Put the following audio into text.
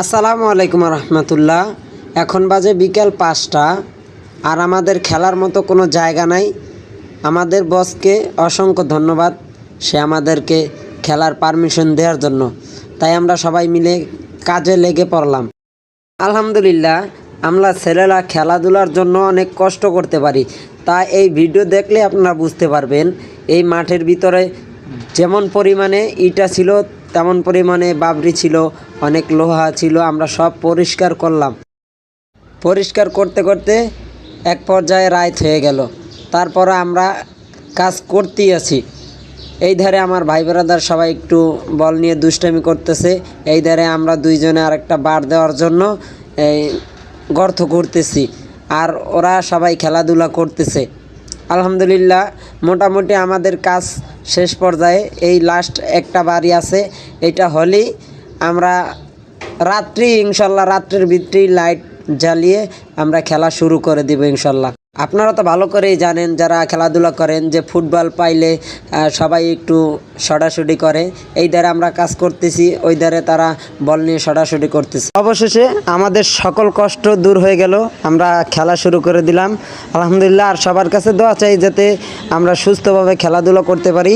আসসালামু আলাইকুম রহমতুল্লাহ। এখন বাজে বিকেল 5টা, আর আমাদের খেলার মতো কোনো জায়গা নাই। আমাদের বসকে অসংখ্য ধন্যবাদ, সে আমাদেরকে খেলার পারমিশন দেওয়ার জন্য। তাই আমরা সবাই মিলে কাজে লেগে পড়লাম। আলহামদুলিল্লাহ, আমরা ছেলেরা খেলাধুলার জন্য অনেক কষ্ট করতে পারি। তা এই ভিডিও দেখলে আপনারা বুঝতে পারবেন। এই মাঠের ভিতরে যেমন পরিমাণে ইটা ছিল, তেমন পরিমাণে বাবরি ছিল, অনেক লোহা ছিল। আমরা সব পরিষ্কার করলাম। পরিষ্কার করতে করতে এক পর্যায়ে রাত হয়ে গেল। তারপর আমরা কাজ করতেই আছি। এই ধারে আমার ভাই ব্রাদার সবাই একটু বল নিয়ে দুষ্টামি করতেছে। এই ধারে আমরা দুইজনে আরেকটা বার দেওয়ার জন্য এই গর্ত করতেছি, আর ওরা সবাই খেলাধুলা করতেছে। আলহামদুলিল্লাহ, মোটামুটি আমাদের কাজ শেষ পর্যায়ে। এই লাস্ট একটা বাড়ি আছে, এটা হলেই আমরা রাত্রি ইনশাল্লাহ রাত্রের ভিতরেই লাইট জ্বালিয়ে আমরা খেলা শুরু করে দিব ইনশাল্লাহ। আপনারা তো ভালো করেই জানেন, যারা খেলাধুলা করেন, যে ফুটবল পাইলে সবাই একটু ছড়াছড়ি করে। এই ধারে আমরা কাজ করতেছি, ওই ধারে তারা বল নিয়ে ছড়াছড়ি করতেছে। অবশেষে আমাদের সকল কষ্ট দূর হয়ে গেল, আমরা খেলা শুরু করে দিলাম আলহামদুলিল্লাহ। আর সবার কাছে দোয়া চাই যাতে আমরা সুস্থভাবে খেলাধুলা করতে পারি।